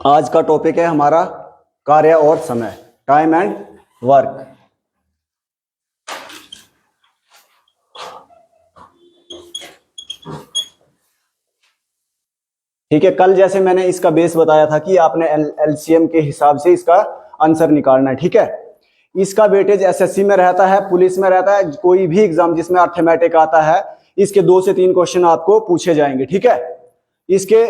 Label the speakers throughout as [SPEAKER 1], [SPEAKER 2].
[SPEAKER 1] आज का टॉपिक है हमारा कार्य और समय, टाइम एंड वर्क। ठीक है, कल जैसे मैंने इसका बेस बताया था कि आपने एलसीएम के हिसाब से इसका आंसर निकालना है। ठीक है, इसका वेटेज एसएससी में रहता है, पुलिस में रहता है, कोई भी एग्जाम जिसमें अर्थमेटिक आता है इसके 2 से 3 क्वेश्चन आपको पूछे जाएंगे। ठीक है, इसके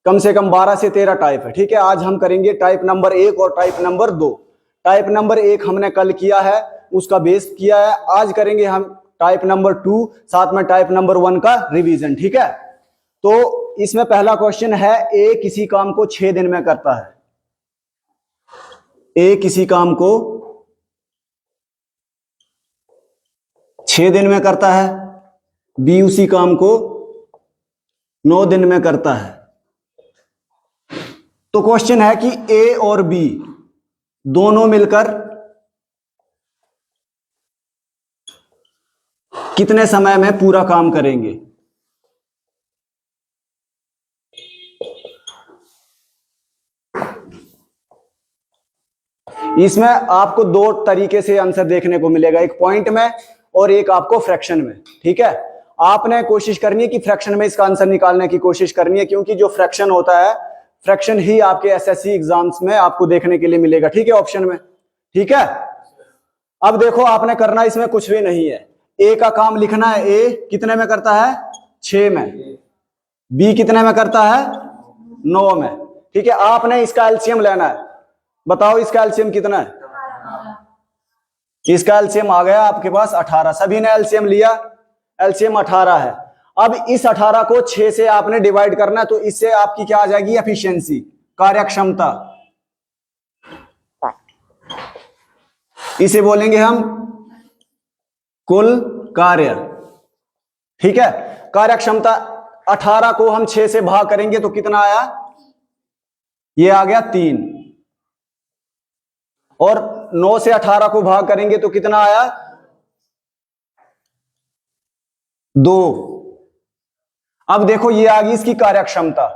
[SPEAKER 1] कम से कम 12 से 13 टाइप है। ठीक है, आज हम करेंगे टाइप नंबर 1 और टाइप नंबर 2। टाइप नंबर 1 हमने कल किया है, उसका बेस किया है। आज करेंगे हम टाइप नंबर 2, साथ में टाइप नंबर 1 का रिवीजन। ठीक है, तो इसमें पहला क्वेश्चन है, ए किसी काम को 6 दिन में करता है। ए किसी काम को 6 दिन में करता है, बी उसी काम को 9 दिन में करता है। तो क्वेश्चन है कि ए और बी दोनों मिलकर कितने समय में पूरा काम करेंगे। इसमें आपको 2 तरीके से आंसर देखने को मिलेगा, एक पॉइंट में और एक आपको फ्रैक्शन में। ठीक है, आपने कोशिश करनी है कि फ्रैक्शन में इसका आंसर निकालने की कोशिश करनी है, क्योंकि जो फ्रैक्शन होता है, फ्रैक्शन ही आपके एसएससी एग्जाम्स में आपको देखने के लिए मिलेगा। ठीक है, ऑप्शन में। ठीक है, अब देखो आपने करना इसमें कुछ भी नहीं है, ए का काम लिखना है। ए कितने में करता है? 6 में। बी कितने में करता है? 9 में। ठीक है, आपने इसका एलसीएम लेना है। बताओ इसका एलसीएम कितना है? इसका एलसीएम आ गया आपके पास 18। सभी ने एलसीएम लिया, एलसीएम 18 है। अब इस 18 को 6 से आपने डिवाइड करना है, तो इससे आपकी क्या आ जाएगी? एफिशिएंसी, कार्यक्षमता। इसे बोलेंगे हम कुल कार्य। ठीक है, कार्यक्षमता 18 को हम 6 से भाग करेंगे तो कितना आया? ये आ गया 3। और 9 से 18 को भाग करेंगे तो कितना आया? 2। अब देखो ये आ गई इसकी कार्यक्षमता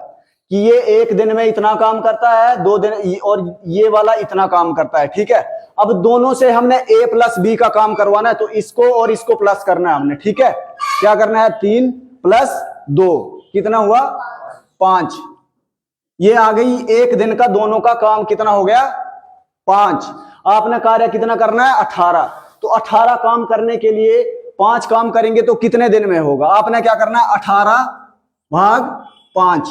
[SPEAKER 1] कि ये 1 दिन में इतना काम करता है, 2 दिन, और ये वाला इतना काम करता है। ठीक है, अब दोनों से हमने a प्लस बी का काम करवाना है, तो इसको और इसको प्लस करना है हमने। ठीक है, क्या करना है? 3 प्लस 2 कितना हुआ? 5। ये आ गई 1 दिन का दोनों का काम कितना हो गया? 5। आपने कार्य कितना करना है? 18। तो 18 काम करने के लिए 5 काम करेंगे तो कितने दिन में होगा? आपने क्या करना है? 18 भाग 5।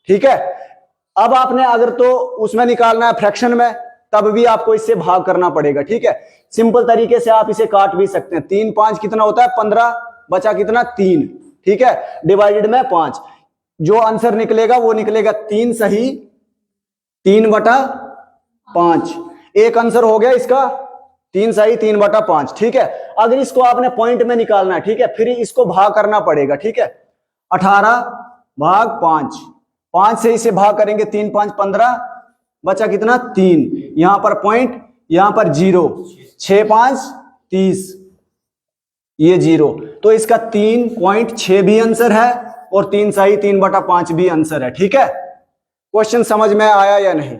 [SPEAKER 1] ठीक है, अब आपने अगर तो उसमें निकालना है फ्रैक्शन में, तब भी आपको इससे भाग करना पड़ेगा। ठीक है, सिंपल तरीके से आप इसे काट भी सकते हैं। 3 5 कितना होता है? 15। बचा कितना? 3। ठीक है, डिवाइडेड में 5। जो आंसर निकलेगा वो निकलेगा 3 सही 3/5। एक आंसर हो गया इसका 3 सही 3/5। ठीक है, अगर इसको आपने पॉइंट में निकालना है, ठीक है, फिर इसको भाग करना पड़ेगा। ठीक है, 18 भाग 5, 5 से इसे भाग करेंगे, 3 5 15, बचा कितना? 3। यहां पर पॉइंट, यहां पर 0, 6 5 30, ये 0। तो इसका 3.6 भी आंसर है और 3 सही 3/5 भी आंसर है। ठीक है, क्वेश्चन समझ में आया या नहीं?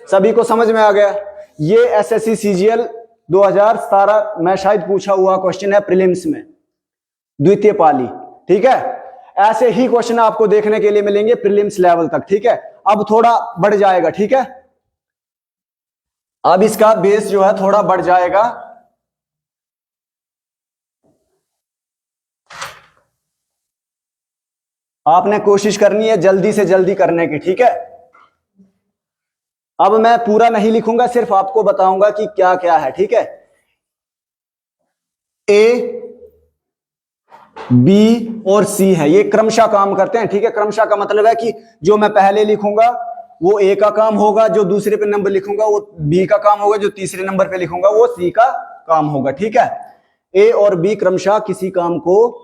[SPEAKER 1] सभी को समझ में आ गया? ये एसएससी सीजीएल 2017 में शायद पूछा हुआ क्वेश्चन है, प्रीलिम्स में, द्वितीय पाली। ठीक है, ऐसे ही क्वेश्चन आपको देखने के लिए मिलेंगे प्रीलिम्स लेवल तक। ठीक है, अब थोड़ा बढ़ जाएगा। ठीक है, अब इसका बेस जो है थोड़ा बढ़ जाएगा। आपने कोशिश करनी है जल्दी से जल्दी करने की। ठीक है, अब मैं पूरा नहीं लिखूंगा, सिर्फ आपको बताऊंगा कि क्या क्या है। ठीक है, ए, बी और सी है, ये क्रमशः काम करते हैं। ठीक है, क्रमशः का मतलब है कि जो मैं पहले लिखूंगा वो ए का काम होगा, जो दूसरे पे नंबर लिखूंगा वो बी का काम होगा, जो तीसरे नंबर पे लिखूंगा वो सी का काम होगा। ठीक है, ए और बी क्रमशः किसी काम को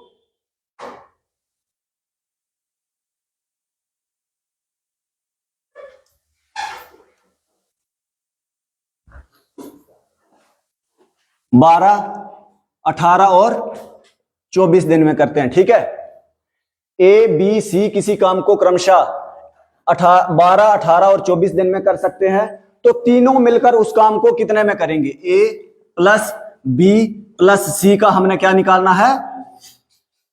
[SPEAKER 1] बारह, 18 और 24 दिन में करते हैं। ठीक है, ए बी सी किसी काम को क्रमशः 12, 18 और 24 दिन में कर सकते हैं। तो तीनों मिलकर उस काम को कितने में करेंगे? ए प्लस बी प्लस सी का हमने क्या निकालना है?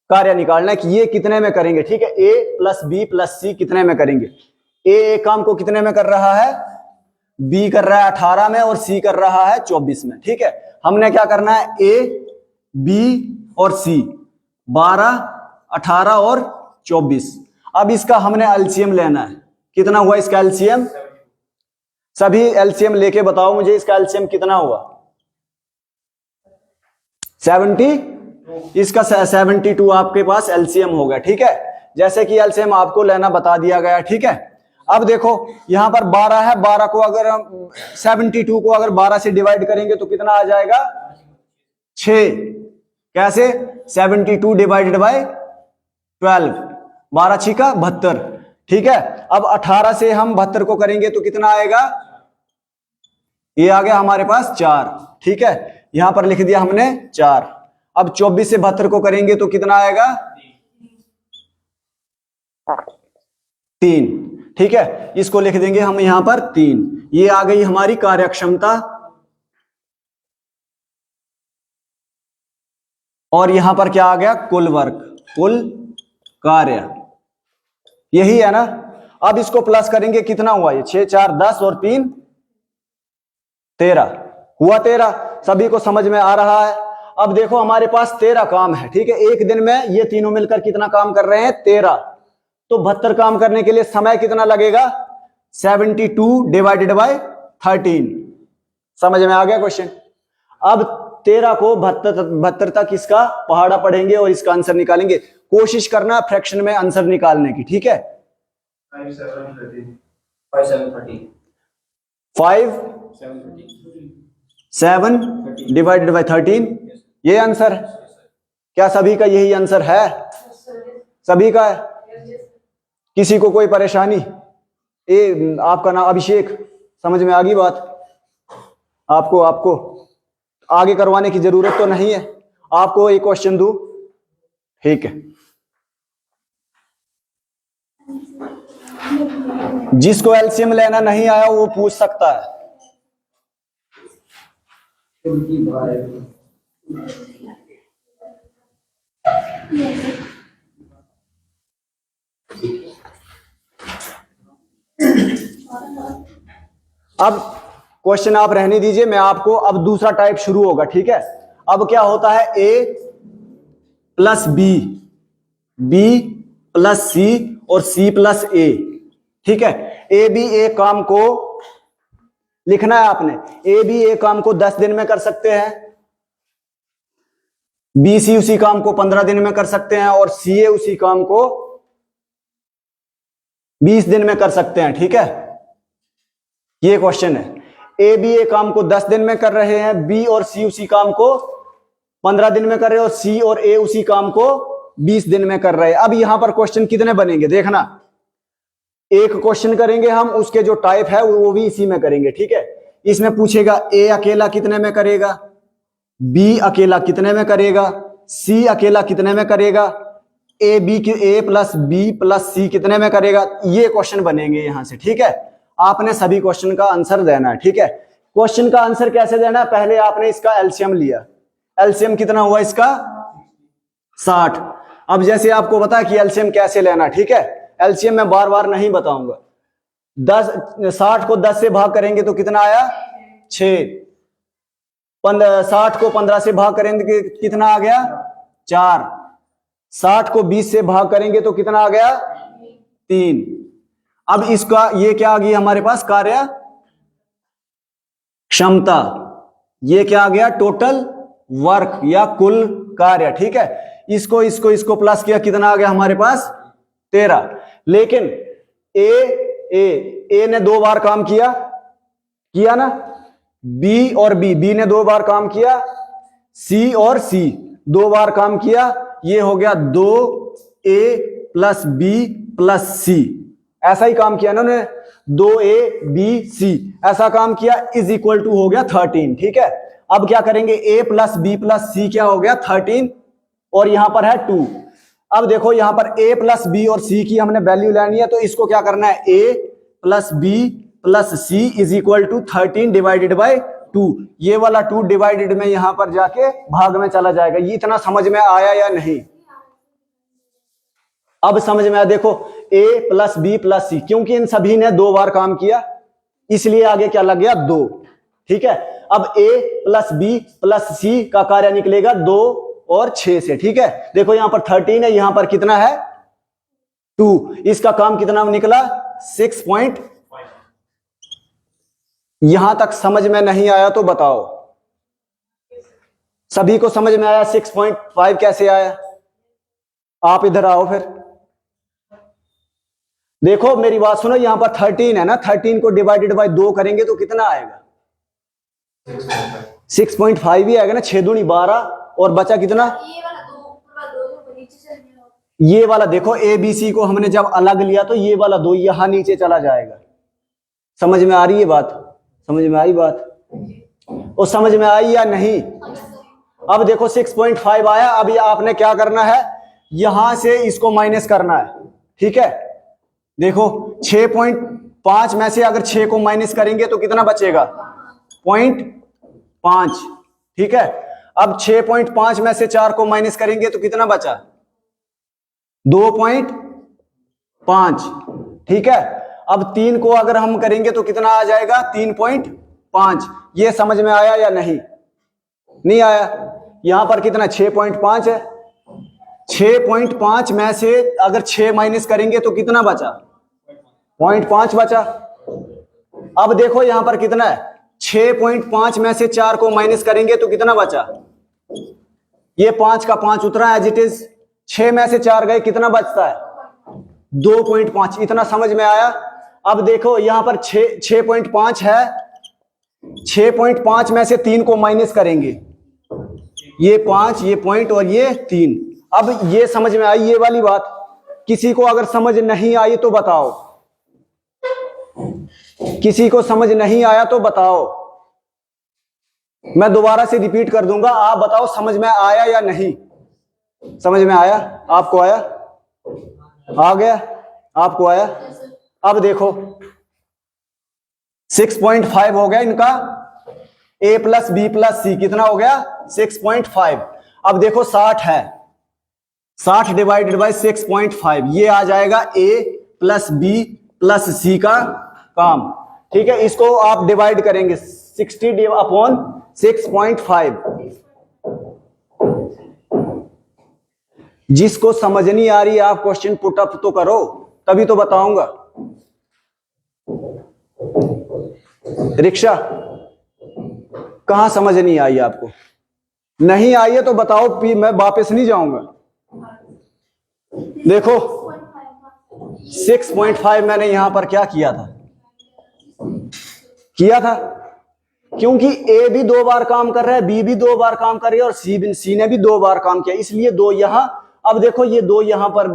[SPEAKER 1] कार्य निकालना है कि ये कितने में करेंगे। ठीक है, ए प्लस बी प्लस सी कितने में करेंगे। ए काम को कितने में कर रहा है? बी कर रहा है 18 में और सी कर रहा है 24 में। ठीक है, हमने क्या करना है? ए बी और सी 12, 18 और 24। अब इसका हमने एलसीएम लेना है। कितना हुआ इसका एलसीएम? सभी एलसीएम लेके बताओ मुझे, इसका एलसीएम कितना हुआ? 70। इसका 72 आपके पास एलसीएम होगा। ठीक है, जैसे कि एलसीएम आपको लेना बता दिया गया। ठीक है, अब देखो यहां पर 12 है, 12 को अगर हम 72 को अगर 12 से डिवाइड करेंगे तो कितना आ जाएगा? 6। कैसे? 72 डिवाइडेड बाय 12, 12 छिका 72। ठीक है, अब 18 से हम 72 को करेंगे तो कितना आएगा? ये आ गया हमारे पास 4। ठीक है, यहां पर लिख दिया हमने 4। अब 24 से 72 को करेंगे तो कितना आएगा? 3। ठीक है, इसको लिख देंगे हम यहां पर 3। ये आ गई हमारी कार्यक्षमता। और यहां पर क्या आ गया? कुल वर्क, कुल कार्य। यही है ना। अब इसको प्लस करेंगे, कितना हुआ? ये 6, 4, 10 और 3 13 हुआ। 13 सभी को समझ में आ रहा है। अब देखो हमारे पास 13 काम है। ठीक है, एक दिन में ये तीनों मिलकर कितना काम कर रहे हैं? 13। तो 72 काम करने के लिए समय कितना लगेगा? 72 डिवाइडेड बाय 13। समझ में आ गया क्वेश्चन? अब 13 को 72 तक इसका पहाड़ा पढ़ेंगे और इसका आंसर निकालेंगे। कोशिश करना फ्रैक्शन में आंसर निकालने की। ठीक है, 5 7 डिवाइडेड बाय 13 ये आंसर है। क्या सभी का यही आंसर है? सभी का है? किसी को कोई परेशानी? आपका नाम अभिषेक, समझ में आ गई बात? आपको आगे करवाने की जरूरत तो नहीं है। आपको एक क्वेश्चन दूं? ठीक है, जिसको एलसीएम लेना नहीं आया वो पूछ सकता है। अब क्वेश्चन आप रहने दीजिए, मैं आपको अब दूसरा टाइप शुरू होगा। ठीक है, अब क्या होता है? ए प्लस बी, बी प्लस सी और सी प्लस ए। ठीक है, ए बी ए काम को लिखना है आपने। ए बी ए काम को 10 दिन में कर सकते हैं, बी सी उसी काम को 15 दिन में कर सकते हैं और सी ए उसी काम को 20 दिन में कर सकते हैं। ठीक है, ये क्वेश्चन है। ए बी ए काम को 10 दिन में कर रहे हैं, बी और सी उसी काम को 15 दिन में कर रहे हैं और सी और ए उसी काम को 20 दिन में कर रहे हैं। अब यहां पर क्वेश्चन कितने बनेंगे देखना। एक क्वेश्चन करेंगे हम, उसके जो टाइप है वो भी इसी में करेंगे। ठीक है, इसमें पूछेगा ए अकेला कितने में करेगा, बी अकेला कितने में करेगा, सी अकेला कितने में करेगा, ए बी की ए प्लस बी प्लस सी कितने में करेगा। ये क्वेश्चन बनेंगे यहां से। ठीक है, आपने सभी क्वेश्चन का आंसर देना है। ठीक है, क्वेश्चन का आंसर कैसे देना है? पहले आपने इसका एलसीएम लिया। एलसीएम कितना हुआ इसका? 60। अब जैसे आपको पता है कि एलसीएम कैसे लेना। ठीक है, एलसीएम मैं बार बार नहीं बताऊंगा। 60 को 10 से भाग करेंगे तो कितना आया? 6। 60 को 15 से भाग करेंगे कितना आ गया? 4। 60 को 20 से भाग करेंगे तो कितना आ गया? 3। अब इसका ये क्या आ गई हमारे पास? कार्य क्षमता। ये क्या आ गया? टोटल वर्क या कुल कार्य। ठीक है, इसको प्लस किया, कितना आ गया हमारे पास? 13। लेकिन ए ने 2 बार काम किया ना, बी और बी ने 2 बार काम किया, सी और सी 2 बार काम किया। ये हो गया 2a प्लस बी प्लस सी। ऐसा ही काम किया ना उन्होंने, 2a b c ऐसा काम किया, इज इक्वल टू हो गया 13। ठीक है, अब क्या करेंगे? a प्लस बी प्लस सी क्या हो गया? 13 और यहां पर है 2। अब देखो यहां पर a प्लस बी और c की हमने वैल्यू लेनी है, तो इसको क्या करना है, a plus B plus C is equal to 13 divided by 2। ये वाला 2 डिवाइडेड में यहां पर जाके भाग में चला जाएगा। ये इतना समझ में आया या नहीं? अब समझ में आया। देखो a प्लस बी प्लस सी, क्योंकि इन सभी ने 2 बार काम किया इसलिए आगे क्या लग गया, 2। ठीक है, अब a प्लस बी प्लस सी का कार्य निकलेगा 2 और 6 से। ठीक है, देखो यहां पर 13 है, यहां पर कितना है 2, इसका काम कितना निकला 6 यहां तक समझ में नहीं आया तो बताओ। सभी को समझ में आया 6.5 कैसे आया? आप इधर आओ फिर। देखो मेरी बात सुनो, यहां पर 13 है ना, 13 को डिवाइडेड बाय 2 करेंगे तो कितना आएगा 6.5 ही आएगा ना। 6 दूनी 12 और बचा कितना, ये वाला देखो ए बी सी को हमने जब अलग लिया तो ये वाला 2 यहां नीचे चला जाएगा। समझ में आ रही है बात? समझ में आई बात? और समझ में आई या नहीं? अब देखो 6.5 आया, अभी आपने क्या करना है, यहां से इसको माइनस करना है। ठीक है, देखो 6.5 में से अगर 6 को माइनस करेंगे तो कितना बचेगा 0.5। ठीक है, अब 6.5 में से 4 को माइनस करेंगे तो कितना बचा 2.5। ठीक है, अब 3 को अगर हम करेंगे तो कितना आ जाएगा 3.5। ये समझ में आया या नहीं? नहीं आया? यहां पर कितना 6.5 है, 6.5 में से अगर 6 माइनस करेंगे तो कितना बचा 0.5 बचा। अब देखो यहां पर कितना है, 6.5 में से 4 को माइनस करेंगे तो कितना बचा, ये 5 का 5 उतरा एज इट इज, 6 में से 4 गए कितना बचता है 2.5। इतना समझ में आया? अब देखो यहां पर 6.5 है, 6.5 में से 3 को माइनस करेंगे, ये 5, ये पॉइंट और ये 3। अब ये समझ में आई ये वाली बात? किसी को अगर समझ नहीं आई तो बताओ, किसी को समझ नहीं आया तो बताओ। मैं दोबारा से रिपीट कर दूंगा, आप बताओ समझ में आया या नहीं? समझ में आया? आपको आया? आ गया? आपको आया? अब देखो 6.5 हो गया इनका, a प्लस बी प्लस सी कितना हो गया 6.5। अब देखो 60 है, 60 डिवाइडेड बाय 6.5, ये आ जाएगा a प्लस बी प्लस सी का काम। ठीक है, इसको आप डिवाइड करेंगे 60 अपॉन 6.5। जिसको समझ नहीं आ रही है आप क्वेश्चन पुट अप तो करो, तभी तो बताऊंगा। रिक्शा कहां समझ नहीं आई आपको? नहीं आई है तो बताओ, मैं वापस नहीं जाऊंगा। देखो 6.5 मैंने यहां पर क्या किया था, क्योंकि ए भी 2 बार काम कर रहा है, बी भी 2 बार काम कर रही है और सी ने भी 2 बार काम किया, इसलिए 2 यहां। अब देखो ये 2 यहां पर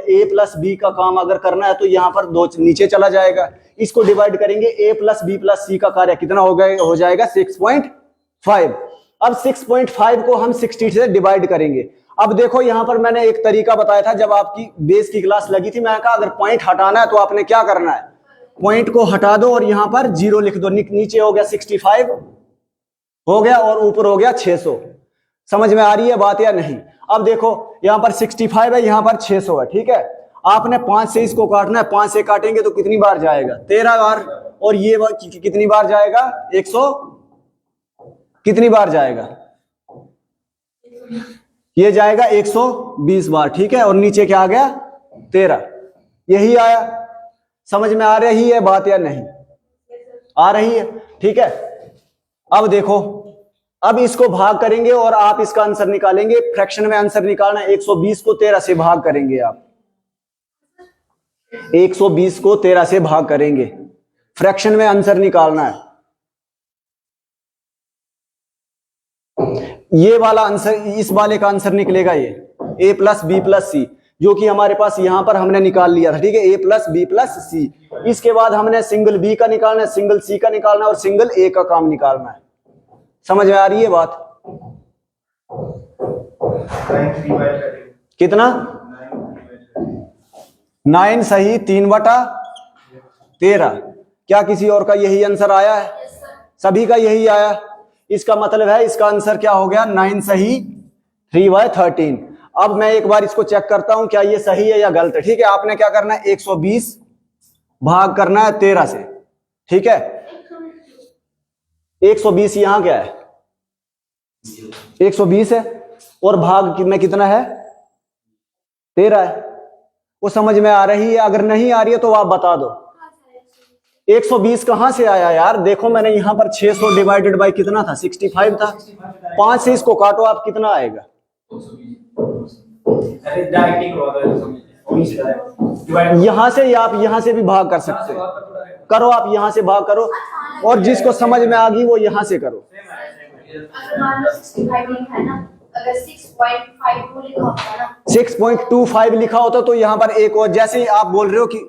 [SPEAKER 1] ए प्लस बी का काम अगर करना है तो यहां पर 2 नीचे चला जाएगा, इसको डिवाइड करेंगे, ए प्लस बी प्लस सी का कार्य कितना हो जाएगा 6.5। अब 6.5 को हम 60 से डिवाइड करेंगे। अब देखो यहां पर मैंने एक तरीका बताया था जब आपकी बेस की क्लास लगी थी, मैंने कहा अगर पॉइंट हटाना है तो आपने क्या करना है, पॉइंट को हटा दो और यहां पर 0 लिख दो। नीचे हो गया 65 हो गया और ऊपर हो गया 600। समझ में आ रही है बात या नहीं? अब देखो यहां पर 65 है, यहां पर 600 है। ठीक है, आपने 5 से इसको काटना है, 5 से काटेंगे तो कितनी बार जाएगा 13 बार, और ये कितनी बार जाएगा 100 कितनी बार जाएगा, ये जाएगा 120 बार। ठीक है, और नीचे क्या आ गया 13, यही आया। समझ में आ रही है बात या नहीं आ रही है? ठीक है, अब देखो, अब इसको भाग करेंगे और आप इसका आंसर निकालेंगे। फ्रैक्शन में आंसर निकालना है, 120 को 13 से भाग करेंगे आप, 120 को 13 से भाग करेंगे, फ्रैक्शन में आंसर निकालना है। ये वाला आंसर, इस वाले का आंसर निकलेगा ये a प्लस बी प्लस सी, जो कि हमारे पास यहां पर हमने निकाल लिया था। ठीक है, a प्लस बी प्लस सी। इसके बाद हमने सिंगल b का निकालना है, सिंगल c का निकालना है और सिंगल a का काम निकालना है। समझ में आ रही है बात? कितना 9 सही 3/13। क्या किसी और का यही आंसर आया है? सभी का यही आया। इसका मतलब है इसका आंसर क्या हो गया? 9 सही 3/13। अब मैं एक बार इसको चेक करता हूं क्या ये सही है या गलत है। ठीक है, आपने क्या करना है, 120 भाग करना है 13 से। ठीक है, 120 यहां क्या है, 120 है और भाग में कितना है, 13 है। वो समझ में आ रही है? अगर नहीं आ रही है तो आप बता दो। 120 कहां से आया यार? देखो मैंने यहां पर 600 डिवाइडेड बाय कितना था, 65 था। 5 से इसको काटो आप, कितना आएगा? यहां से आप यहां से भी भाग कर सकते हैं। करो आप यहां से भाग करो, और जिसको समझ में आ गई वो यहां से करो।
[SPEAKER 2] अगर मान लो 65 लिखा है ना, अगर 6.52 लिखा होता ना,
[SPEAKER 1] 6.25 लिखा होता तो यहां पर एक और, जैसे ही आप बोल रहे हो कि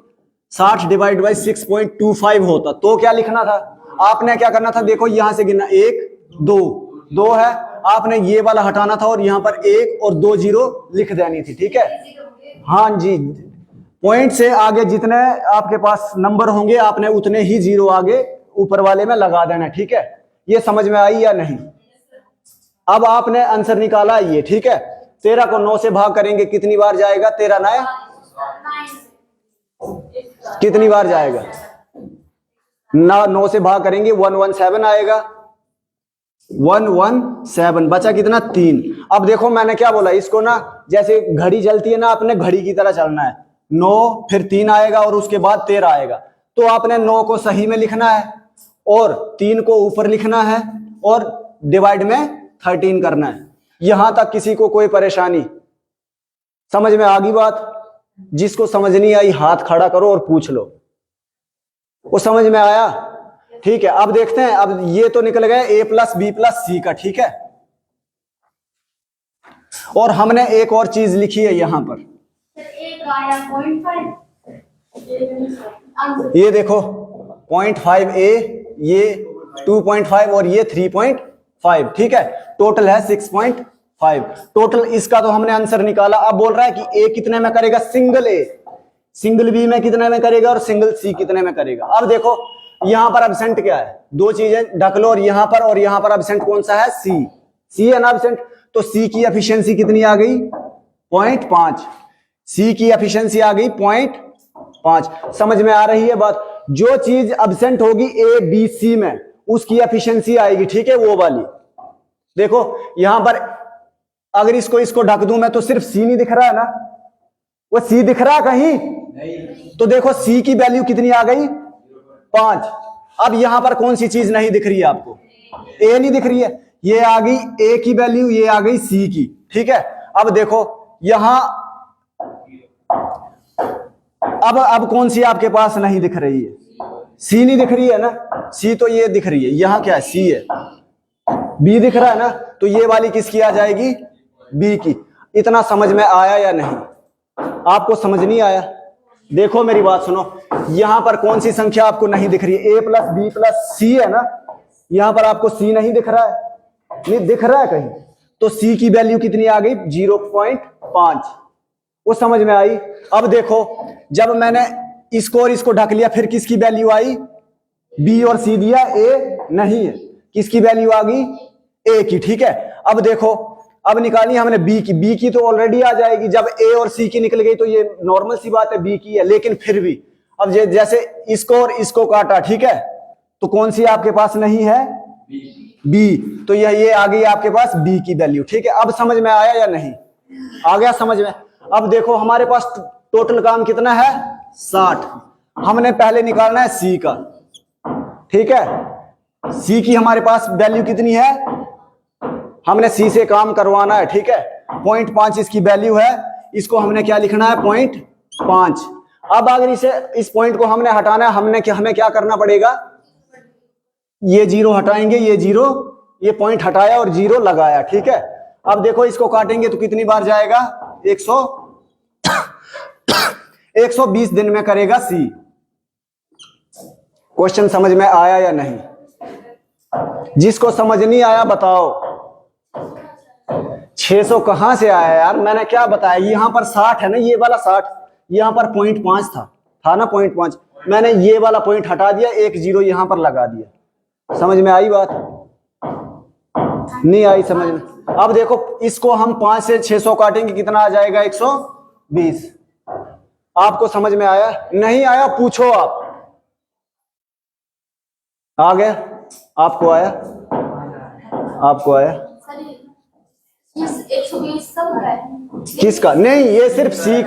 [SPEAKER 1] 60 डिवाइड बाई 6.25 होता तो क्या लिखना था? आपने क्या करना था, देखो यहां से गिनना, 1 2 2 है, आपने ये वाला हटाना था और यहां पर 1 और 2 जीरो लिख देनी थी। ठीक है, हाँ जी, पॉइंट से आगे जितने आपके पास नंबर होंगे आपने उतने ही जीरो आगे ऊपर वाले में लगा देना। ठीक है, ये समझ में आई या नहीं? अब आपने आंसर निकाला ये। ठीक है, 13 को 9 से भाग करेंगे कितनी बार जाएगा? 13 9 कितनी बार जाएगा? 9 से भाग करेंगे 117 आएगा, 117। बचा कितना? 3। अब देखो मैंने क्या बोला, इसको ना जैसे घड़ी चलती है ना, अपने घड़ी की तरह चलना है। 9 फिर 3 आएगा और उसके बाद 13 आएगा। तो आपने 9 को सही में लिखना है और 3 को ऊपर लिखना है और डिवाइड में 13 करना है। यहां तक किसी को कोई परेशानी? समझ में आ गई बात? जिसको समझ नहीं आई हाथ खड़ा करो और पूछ लो। वो समझ में आया? ठीक है, अब देखते हैं। अब ये तो निकल गए a प्लस बी प्लस सी का। ठीक है, और हमने एक और चीज लिखी है यहां पर,
[SPEAKER 2] एक आया 0.5,
[SPEAKER 1] ये देखो 0.5a, ये 2.5 और ये 3.5। ठीक है, टोटल है 6.5। टोटल इसका तो हमने आंसर निकाला। अब बोल रहा है कि ए कितने में करेगा? सिंगल ए, सिंगल बी में कितने में करेगा और सिंगल सी कितने में करेगा। अब देखो यहां पर एब्सेंट क्या है, दो चीजें ढक लो, और यहां पर एब्सेंट कौन सा है? सी। सी है ना एब्सेंट, तो सी की एफिशिएंसी कितनी आ गई? 0.5। सी की एफिशिएंसी आ गई 0.5। समझ में आ रही है बात? जो चीज एब्सेंट होगी ए बी सी में उसकी एफिशिएंसी आएगी। ठीक है, वो वाली देखो यहां पर अगर इसको ढक दूं मैं तो सिर्फ सी नहीं दिख रहा है ना, वो सी दिख रहा है कहीं नहीं। तो देखो सी की वैल्यू कितनी आ गई? 5। अब यहां पर कौन सी चीज नहीं दिख रही है आपको? ए नहीं दिख रही है, ये आ गई ए की वैल्यू, ये आ गई सी की। ठीक है, अब देखो यहां अब कौन सी आपके पास नहीं दिख रही है? सी नहीं दिख रही है ना, सी तो ये दिख रही है, यहां क्या है? सी है। बी दिख रहा है ना, तो ये वाली किसकी आ जाएगी? बी की। इतना समझ में आया या नहीं? आपको समझ नहीं आया? देखो मेरी बात सुनो, यहां पर कौन सी संख्या आपको नहीं दिख रही है? ए प्लस बी प्लस सी है ना, यहां पर आपको सी नहीं दिख रहा है? नहीं दिख रहा है कहीं? तो सी की वैल्यू कितनी आ गई? 0.5। वो समझ में आई? अब देखो जब मैंने इसको और इसको ढक लिया, फिर किसकी वैल्यू आई? बी और सी दिया, ए नहीं है, किसकी वैल्यू आ गई? ए की। ठीक है, अब देखो अब निकाली हमने बी की। बी की तो ऑलरेडी आ जाएगी, जब ए और सी की निकल गई तो ये नॉर्मल सी बात है, बी की है। लेकिन फिर भी अब जैसे इसको और इसको काटा, ठीक है, तो कौन सी आपके पास नहीं है? बी। तो ये आ गई आपके पास बी की वैल्यू। ठीक है, अब समझ में आया या नहीं? आ गया समझ में? अब देखो हमारे पास टोटल काम कितना है? 60। हमने पहले निकालना है सी का। ठीक है, सी की हमारे पास वैल्यू कितनी है? हमने सी से काम करवाना है। ठीक है, 0.5 इसकी वैल्यू है, इसको हमने क्या लिखना है? 0.5। अब अगर इस पॉइंट को हमने हटाना है, हमें क्या करना पड़ेगा? ये जीरो हटाएंगे, ये जीरो, ये पॉइंट हटाया और जीरो लगाया। ठीक है, अब देखो इसको काटेंगे तो कितनी बार जाएगा? 120 दिन में करेगा सी। क्वेश्चन समझ में आया या नहीं? जिसको समझ नहीं आया बताओ। 600 कहां से आया यार? मैंने क्या बताया, यहां पर 60 है ना, ये वाला 60, यहाँ पर 0.5 था ना 0.5, मैंने ये वाला पॉइंट हटा दिया, 1 0 यहाँ पर लगा दिया। समझ में आई बात? नहीं आई समझ में? अब देखो इसको हम 5 से 600 काटेंगे, कितना आ जाएगा? 120। आपको समझ में आया? नहीं आया पूछो आप। आ गया? आपको आया? आपको आया?
[SPEAKER 2] ये 120 सब है।
[SPEAKER 1] किसका? नहीं, ये सिर्फ सी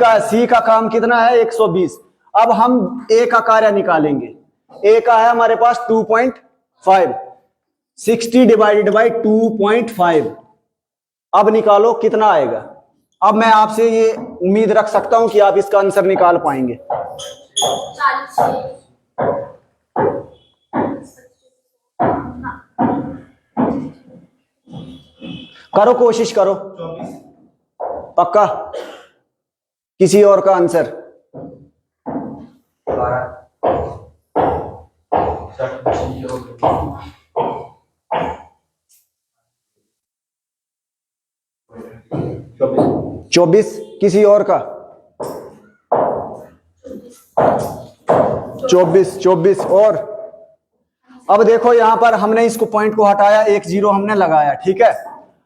[SPEAKER 1] का काम कितना है? 120। अब हम ए का कार्य निकालेंगे। ए का है हमारे पास 2.5, 60 डिवाइडेड बाई 2.5। अब निकालो कितना आएगा। अब मैं आपसे ये उम्मीद रख सकता हूं कि आप इसका आंसर निकाल पाएंगे।
[SPEAKER 2] 40।
[SPEAKER 1] करो, कोशिश करो। पक्का? किसी और का आंसर? 24। किसी और का? 24 और। अब देखो यहां पर हमने इसको पॉइंट को हटाया, 1 0 हमने लगाया, ठीक है।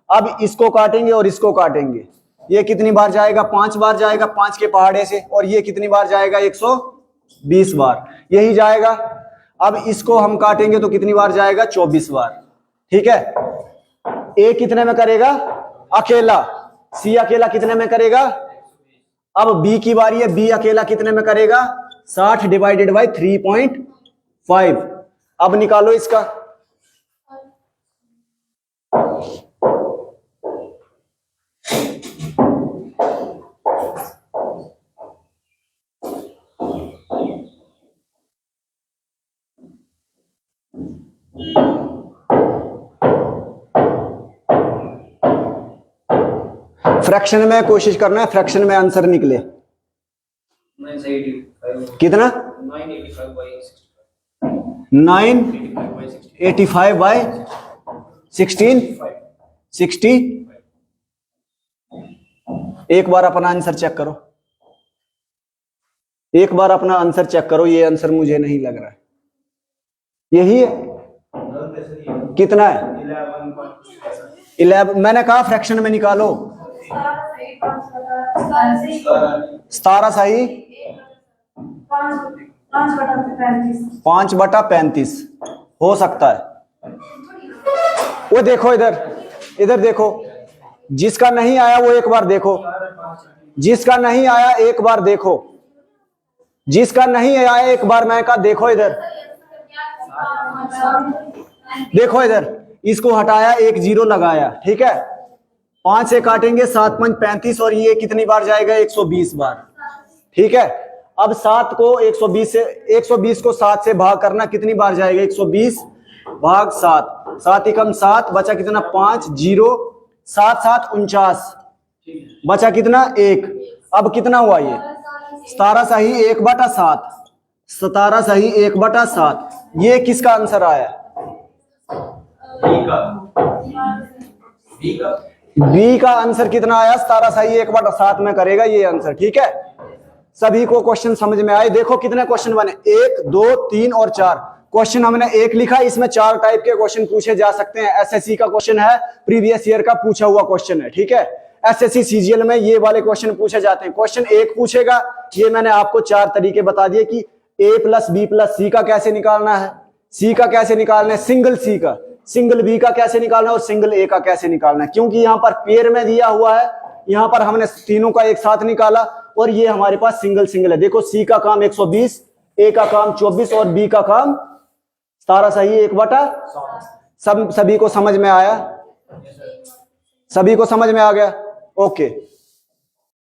[SPEAKER 1] अब इसको काटेंगे और इसको काटेंगे। ये कितनी बार जाएगा? 5 बार जाएगा 5 के पहाड़े से। और ये कितनी बार जाएगा? 120 बार, यही जाएगा। अब इसको हम काटेंगे तो कितनी बार जाएगा? 24 बार, ठीक है। ए कितने में करेगा? अकेला। सी अकेला कितने में करेगा? अब बी की बारी है, बी अकेला कितने में करेगा? 60 डिवाइडेड बाई 3.5। अब निकालो इसका। फ्रैक्शन में कोशिश करना है, फ्रैक्शन में आंसर निकले।
[SPEAKER 3] 985
[SPEAKER 1] कितना?
[SPEAKER 3] 985
[SPEAKER 1] बाई 16 60। एक बार अपना आंसर चेक करो, एक बार अपना आंसर चेक करो। ये आंसर मुझे नहीं लग रहा है, यही है। कितना है? 11। मैंने कहा फ्रैक्शन में निकालो। 17 सही। 5/35 हो सकता है। वो देखो इधर, इधर देखो। जिसका नहीं आया वो एक बार देखो, जिसका नहीं आया एक बार देखो, जिसका नहीं आया एक बार मैं कहा देखो इधर, देखो इधर। इसको हटाया, 1 0 लगाया, ठीक है। 5 से काटेंगे, 7 5 35 और ये कितनी बार जाएगा? 120 बार, ठीक है। अब 7 को 120 को 7 से भाग करना, कितनी बार जाएगा? 120 भाग 7, 7 एकम 7, बचा कितना? 5 0 7 7 49, बचा कितना? 1। अब कितना हुआ ये? 17 सही 1/7, 17 सही 1/7। ये किसका आंसर आया? बी का आंसर कितना आया? 17 सही 1/7 में करेगा ये आंसर, ठीक है। सभी को क्वेश्चन समझ में आए? देखो कितने क्वेश्चन बने, 1 2 3 और 4 क्वेश्चन हमने 1 लिखा। इसमें 4 टाइप के क्वेश्चन पूछे जा सकते हैं। एसएससी का क्वेश्चन है, प्रीवियस ईयर का पूछा हुआ क्वेश्चन है, ठीक है। एसएससी सीजीएल में ये वाले क्वेश्चन पूछे जाते हैं। क्वेश्चन 1 पूछेगा, ये मैंने आपको 4 तरीके बता दिए कि a + b + c का कैसे निकालना है, c का कैसे निकालना है, सिंगल c का, सिंगल b का कैसे निकालना है और सिंगल a का कैसे निकालना है। क्योंकि यहाँ पर पेयर में दिया हुआ है, यहाँ पर हमने तीनों का एक साथ निकाला और ये हमारे पास सिंगल है। देखो c का काम 120, a का काम 24 और b का काम 17 सही 1/7। सभी को समझ में आया? सभी को समझ में आ गया? ओके।